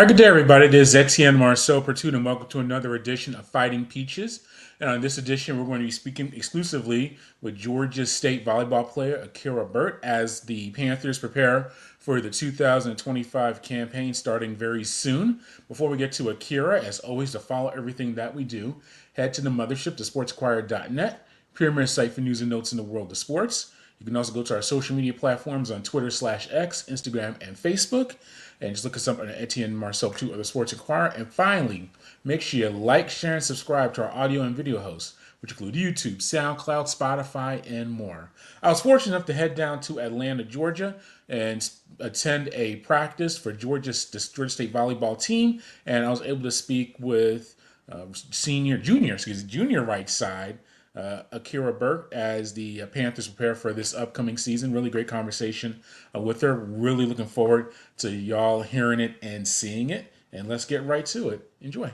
All right, good day, everybody. This is Etienne Marceau Pertut, and welcome to another edition of Fighting Peaches. And on this edition, we're going to be speaking exclusively with Georgia State volleyball player Akira Burt as the Panthers prepare for the 2025 campaign starting very soon. Before we get to Akira, as always, to follow everything that we do, head to the mothership, to sportsinquirer.net, premier site for news and notes in the world of sports. You can also go to our social media platforms on Twitter/X, Instagram, and Facebook. And just look us up on Etienne Marceau Pertut of the Sports Inquirer. And finally, make sure you like, share, and subscribe to our audio and video hosts, which include YouTube, SoundCloud, Spotify, and more. I was fortunate enough to head down to Atlanta, Georgia, and attend a practice for the Georgia State volleyball team. And I was able to speak with junior right side, Akira Burt, as the Panthers prepare for this upcoming season. Really great conversation with her. Really looking forward to y'all hearing it and seeing it. And let's get right to it. Enjoy.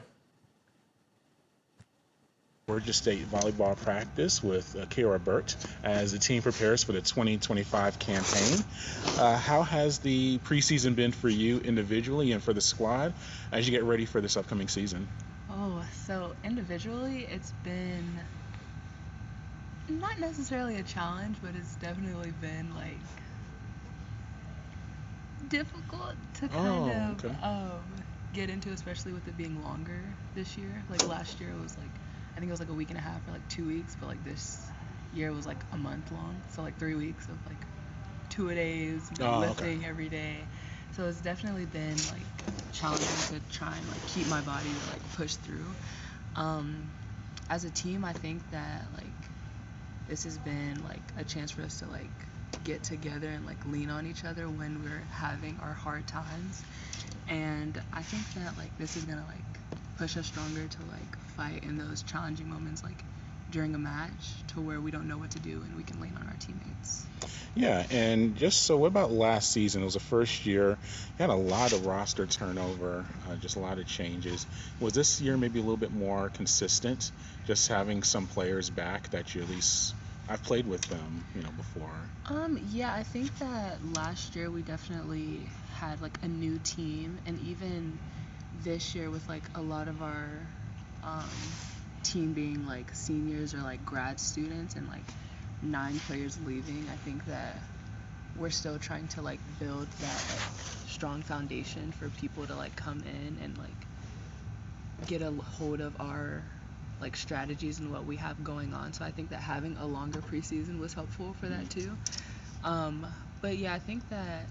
Georgia State volleyball practice with Akira Burt as the team prepares for the 2025 campaign. How has the preseason been for you individually and for the squad as you get ready for this upcoming season? So individually, it's been not necessarily a challenge, but it's definitely been like difficult to get into, especially with it being longer this year. Like last year it was like, I think it was like a week and a half or like 2 weeks, but like this year it was like a month long. So like 3 weeks of like 2-a-days, lifting every day. So it's definitely been like challenging to try and like keep my body to like push through. As a team, I think that like this has been like a chance for us to like get together and like lean on each other when we're having our hard times. And I think that like this is gonna like push us stronger to like fight in those challenging moments, like during a match, to where we don't know what to do and we can lean on our teammates. Yeah, and just so what about last season? It was the first year. You had a lot of roster turnover, just a lot of changes. Was this year maybe a little bit more consistent, just having some players back that you at least I've played with them, before? Yeah, I think that last year we definitely had like a new team, and even this year with like a lot of our team being like seniors or like grad students and like 9 players leaving, I think that we're still trying to like build that like strong foundation for people to like come in and like get a hold of our like strategies and what we have going on. So I think that having a longer preseason was helpful for that too. But yeah, I think that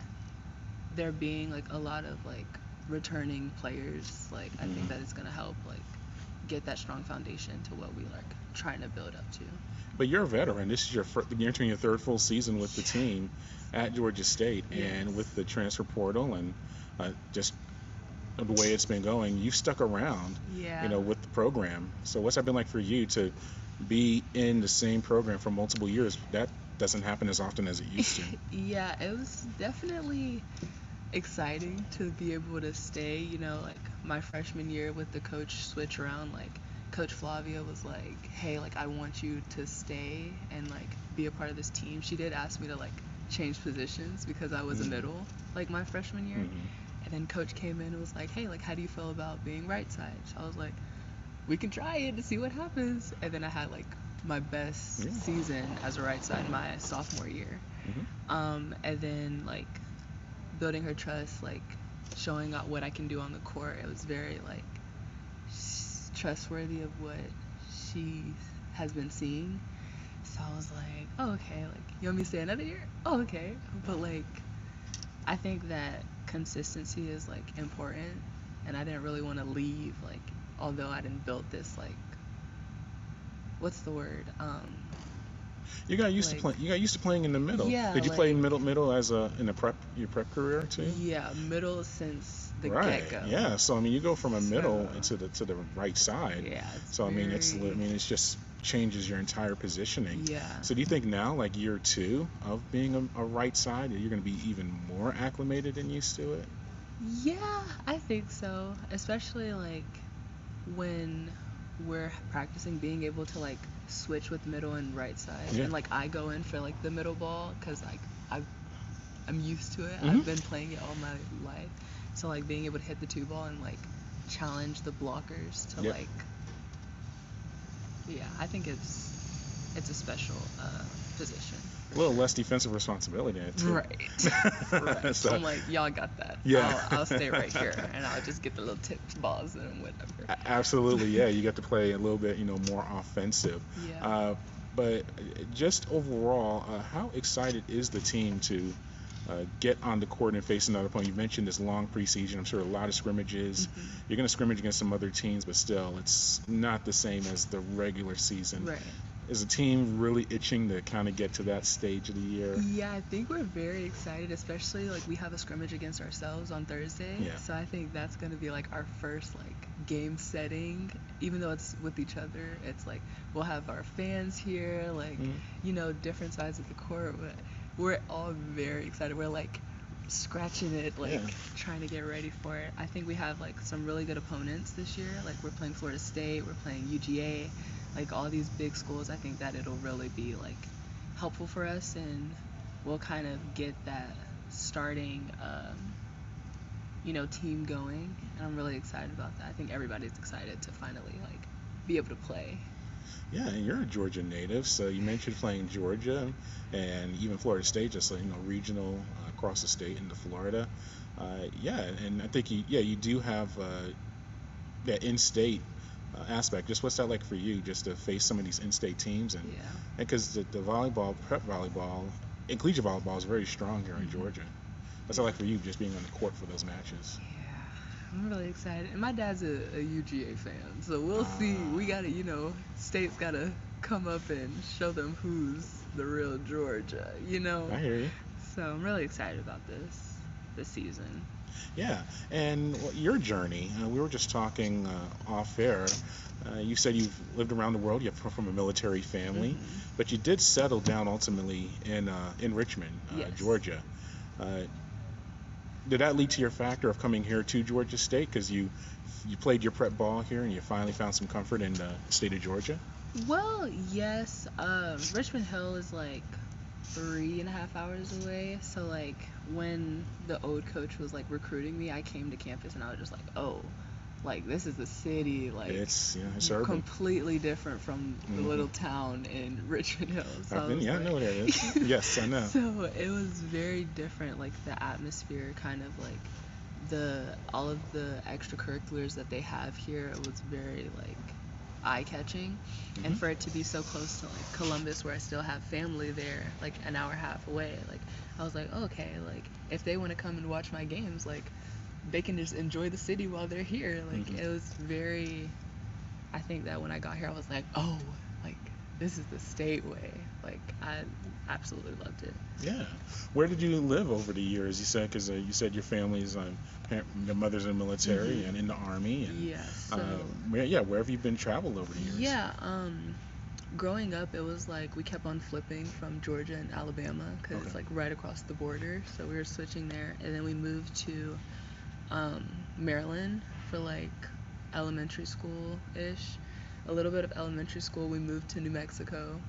there being like a lot of like returning players, like I think that it's gonna help like get that strong foundation to what we like trying to build up to. But you're a veteran. This is you're entering your third full season with the team at Georgia State, and with the transfer portal and just the way it's been going, you've stuck around, with the program. So what's that been like for you to be in the same program for multiple years? That doesn't happen as often as it used to. Yeah, it was definitely exciting to be able to stay, like my freshman year with the coach switch around, like Coach Flavia was like, hey, like I want you to stay and like be a part of this team. She did ask me to like change positions because I was a middle like my freshman year. And then coach came in and was like, hey, like how do you feel about being right side? So I was like, we can try it to see what happens. And then I had like my best season as a right side my sophomore year. And then like building her trust, like showing out what I can do on the court, it was very like trustworthy of what she has been seeing. So I was like, oh, okay, like you want me to stay another year? Oh, okay. But like I think that consistency is like important, and I didn't really want to leave, like although I didn't build this like, what's the word, You got used to playing. You got used to playing in the middle. Yeah. Did you like, play middle as in your prep career too? Yeah, middle since the Right. get-go. Yeah. So I mean, you go from a middle to the right side. Yeah. So I mean, it's just changes your entire positioning. Yeah. So do you think now, like year 2 of being a right side, you're going to be even more acclimated and used to it? Yeah, I think so. Especially like when we're practicing being able to like switch with middle and right side, and like I go in for like the middle ball because like I'm used to it. I've been playing it all my life, So like being able to hit the 2 ball and like challenge the blockers to Yep. like, yeah, I think it's a special position. A little less defensive responsibility in it too. Right. Right. So, I'm like, y'all got that. yeah. I'll stay right here and I'll just get the little tipped balls and whatever. Absolutely, yeah. You get to play a little bit, more offensive. Yeah. But just overall, how excited is the team to get on the court and face another opponent? You mentioned this long preseason. I'm sure a lot of scrimmages. Mhm. You're going to scrimmage against some other teams, but still, it's not the same as the regular season. Right. Is the team really itching to kind of get to that stage of the year? Yeah, I think we're very excited, especially like we have a scrimmage against ourselves on Thursday. Yeah. So I think that's going to be like our first like game setting, even though it's with each other. It's like we'll have our fans here, like, different sides of the court. But we're all very excited. We're like scratching it, like trying to get ready for it. I think we have like some really good opponents this year. Like we're playing Florida State, we're playing UGA, like all these big schools. I think that it'll really be like helpful for us, and we'll kind of get that starting team going, and I'm really excited about that. I think everybody's excited to finally like be able to play. Yeah, and you're a Georgia native, so you mentioned playing Georgia and even Florida State, just regional across the state into Florida. Yeah, and I think you do have that in-state aspect. Just what's that like for you, just to face some of these in-state teams, and because the volleyball, prep volleyball, and collegiate volleyball is very strong here in Georgia. What's that like for you, just being on the court for those matches? I'm really excited. And my dad's a UGA fan, so we'll see. We gotta, state's gotta come up and show them who's the real Georgia, I hear you. So I'm really excited about this season. Yeah, and your journey, we were just talking off air. You said you've lived around the world. You're from a military family, but you did settle down ultimately in Richmond, Georgia. Did that lead to your factor of coming here to Georgia State because you played your prep ball here and you finally found some comfort in the state of Georgia? Well, yes. Richmond Hill is like 3.5 hours away. So like when the old coach was like recruiting me, I came to campus and I was just like, oh, like this is the city, like it's urban. Completely different from the little town in Richmond Hill. So I know what it is. Yes, I know. So it was very different, like the atmosphere, kind of like all of the extracurriculars that they have here. It was very like eye-catching, and for it to be so close to like Columbus, where I still have family there, like an hour and a half away, like I was like, oh, okay, like if they want to come and watch my games, like they can just enjoy the city while they're here. Like it was very, I think that when I got here I was like, oh, like this is the state way. Like I absolutely loved it. Yeah. Where did you live over the years? You said, because you said your family's your mother's in the military and in the army, and So where have you been traveled over the years? Growing up, it was like we kept on flipping from Georgia and Alabama because it's like right across the border. So we were switching there, and then we moved to Maryland for like elementary school ish. A little bit of elementary school. We moved to New Mexico,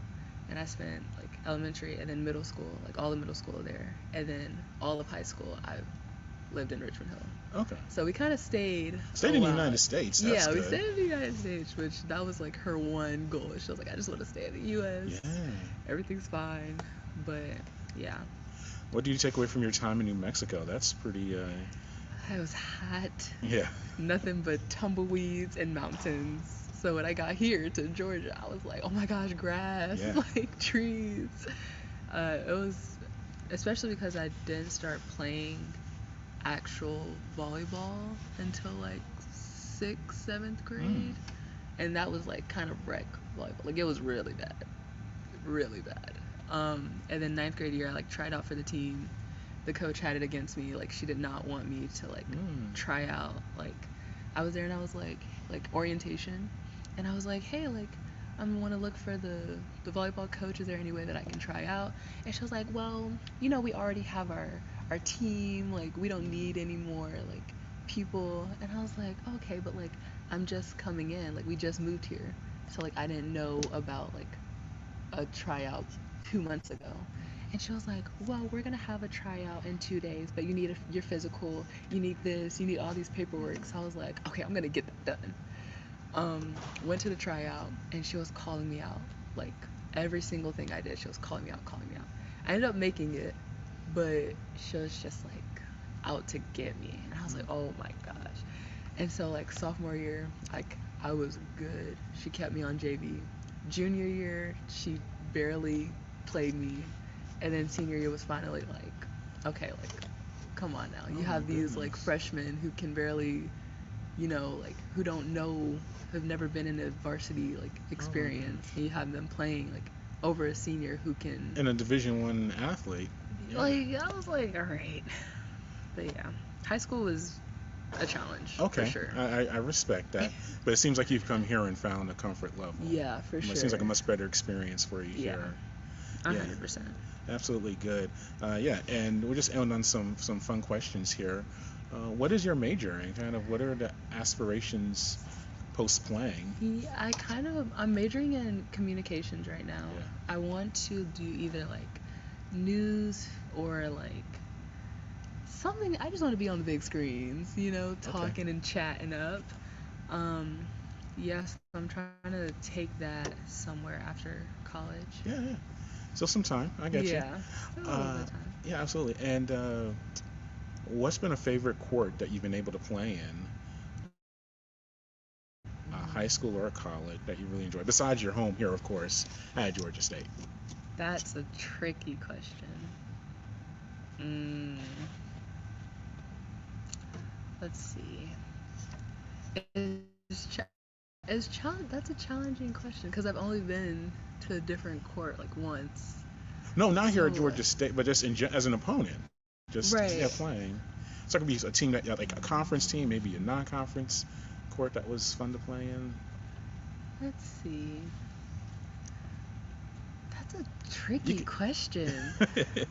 and I spent like elementary and then middle school, like all the middle school there, and then all of high school I lived in Richmond Hill. Okay. So we kind of stayed in the United States. That's we good. stayed in the United States, which that was like her one goal. She was like, I just want to stay in the U.S. Yeah. Everything's fine, but yeah. What do you take away from your time in New Mexico? That's pretty. It was hot. Yeah. Nothing but tumbleweeds and mountains. So when I got here to Georgia, I was like, oh my gosh, grass, like trees. It was, especially because I didn't start playing actual volleyball until like 6th, 7th grade. And that was like kind of rec volleyball. Like it was really bad. Really bad. And then 9th grade year, I like tried out for the team. The coach had it against me. Like she did not want me to like try out. Like I was there and I was like orientation. And I was like, hey, like I want to look for the volleyball coach. Is there any way that I can try out? And she was like, well, we already have our team. Like we don't need any more like people. And I was like, okay, but like I'm just coming in. Like we just moved here. So like I didn't know about like a tryout 2 months ago. And she was like, well, we're going to have a tryout in 2 days, but you need your physical, you need this, you need all these paperwork. So I was like, okay, I'm going to get that done. Went to the tryout, and she was calling me out. Like, every single thing I did, she was calling me out, calling me out. I ended up making it, but she was just like out to get me. And I was like, oh my gosh. And so, like, sophomore year, like, I was good. She kept me on JV. Junior year, she barely played me. And then senior year was finally like, okay, like, come on now. You have these, like, freshmen who can barely, like, who don't know, have never been in a varsity, like, experience. And you have them playing, like, over a senior who can. And a Division I athlete. Like, I was like, all right. But yeah, high school was a challenge. Okay, for sure. I respect that, but it seems like you've come here and found a comfort level. Yeah, for sure. It seems like a much better experience for you here. 100%. Absolutely good. Yeah, and we'll just end on some fun questions here. What is your major, and kind of what are the aspirations post playing? Yeah, I'm majoring in communications right now. Yeah. I want to do either like news or like something. I just want to be on the big screens, talking and chatting up. Yes, I'm trying to take that somewhere after college. Yeah. So some time. I get you. Yeah. Still a little bit of time. Yeah, absolutely. And what's been a favorite court that you've been able to play in, high school or college, that you really enjoy? Besides your home here, of course, at Georgia State. That's a tricky question. Let's see. That's a challenging question because I've only been to a different court like once. No, not here at Georgia State, but just as an opponent, just right. Playing. So it could be a team that, like a conference team, maybe a non-conference court that was fun to play in. Let's see. That's a tricky question.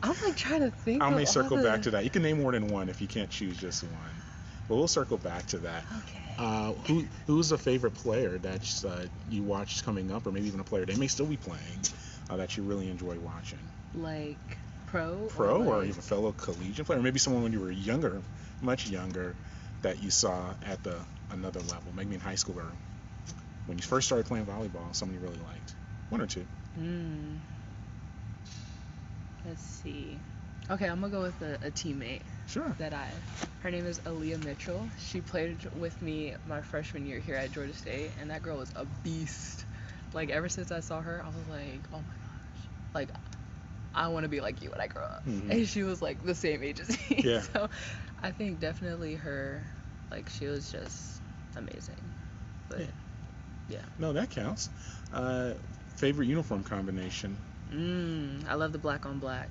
I'm like trying to think. I may circle back to that. You can name more than one if you can't choose just one. But we'll circle back to that. Okay. Who's a favorite player that you watched coming up, or maybe even a player they may still be playing that you really enjoy watching? Like pro or even a fellow collegiate player, maybe someone when you were younger, much younger, that you saw at another level, maybe in high school or when you first started playing volleyball, someone you really liked. One or two. Let's see. Okay, I'm gonna go with a teammate. Sure. Her name is Aaliyah Mitchell. She played with me my freshman year here at Georgia State, and that girl was a beast. Like, ever since I saw her, I was like, oh my gosh. Like, I want to be like you when I grow up. And she was like the same age as me. Yeah. So I think definitely her, like, she was just amazing. But yeah. No, that counts. Favorite uniform combination? I love the black on black.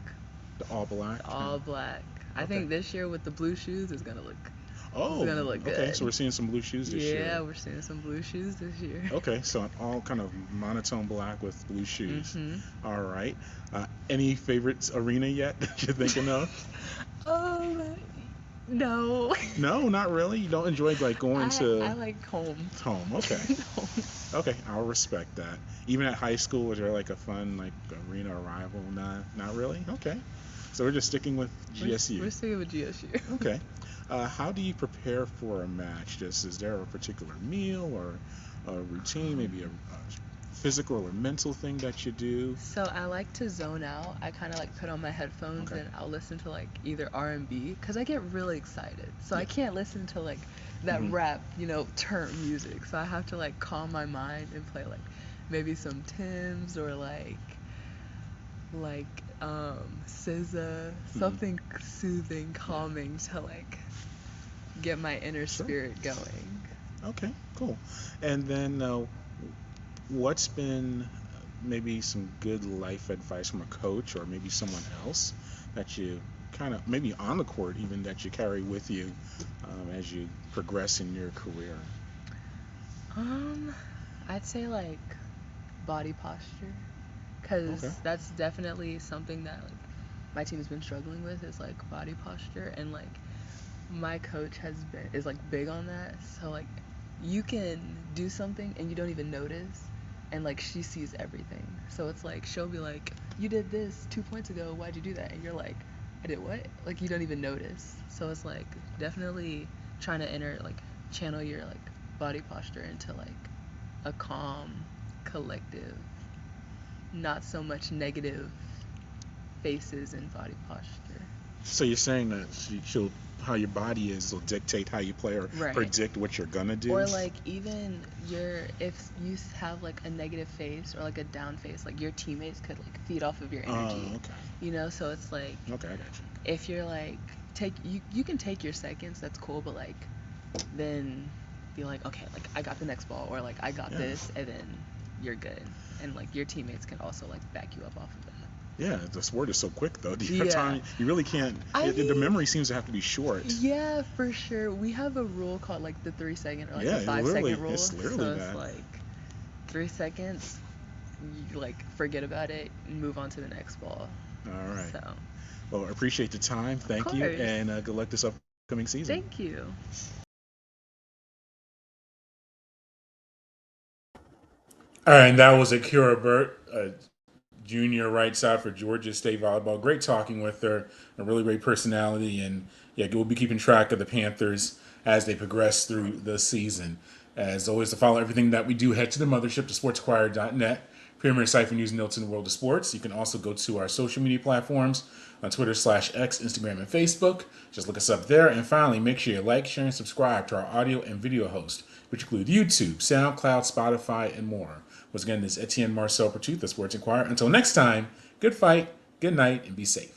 The all black? The all black. Okay. I think this year with the blue shoes is gonna look. Oh, it's gonna look good. Okay, so we're seeing some blue shoes this year. Yeah, we're seeing some blue shoes this year. Okay, so all kind of monotone black with blue shoes. All right. Any favorites arena yet that you're thinking of? No. No, not really. You don't enjoy like going to. I like home. Home. Okay. Okay, I'll respect that. Even at high school, was there like a fun like arena or rival? Not really. Okay. So we're just sticking with GSU. We're sticking with GSU. Okay. How do you prepare for a match? Is there a particular meal or a routine, maybe a physical or mental thing that you do? So I like to zone out. I kind of like put on my headphones and I'll listen to like either R&B because I get really excited. So I can't listen to like that rap, term music. So I have to like calm my mind and play like maybe some Tim's or like SZA, something soothing, calming to like get my inner spirit going. Okay, cool. And then what's been maybe some good life advice from a coach or maybe someone else that you kind of, maybe on the court even, that you carry with you as you progress in your career? I'd say like body posture, because that's definitely something that like my team has been struggling with, is like body posture, and like my coach is like big on that. So like you can do something and you don't even notice, and like she sees everything. So it's like she'll be like, "You did this 2 points ago. Why'd you do that?" And you're like, "I did what?" Like you don't even notice. So it's like definitely trying to channel your like body posture into like a calm, collective, not so much negative faces and body posture. So you're saying that she'll how your body is will dictate how you play or Right. predict what you're gonna do. Or like even if you have like a negative face or like a down face, like your teammates could like feed off of your energy. Okay. You know, so it's like Okay, I got you. if you're like you can take your seconds, that's cool, but like then be like, okay, like I got the next ball or like I got this, and then you're good. And like your teammates can also like back you up off of that. Yeah, the sport is so quick though. Do you have Yeah. time? You really can't. The memory seems to have to be short. Yeah, for sure. We have a rule called like the 3 second or like Yeah, the 5 second rule. it's literally so it's that. like 3 seconds, you like forget about it and move on to the next ball. All right. So Well, I appreciate the time. Thank you, course. and good luck this upcoming season. Thank you. All right, and that was Akira Burt, junior right side for Georgia State volleyball. Great talking with her, a really great personality, and yeah, we'll be keeping track of the Panthers as they progress through the season. As always, to follow everything that we do, head to the mothership to sportsinquirer.net, premier site for news and notes in the world of sports. You can also go to our social media platforms on Twitter/X, Instagram, and Facebook. Just look us up there. And finally, make sure you like, share, and subscribe to our audio and video host, which include YouTube, SoundCloud, Spotify, and more. Once again, this is Etienne Marcel Pertut, the Sports Inquirer. Until next time, good fight, good night, and be safe.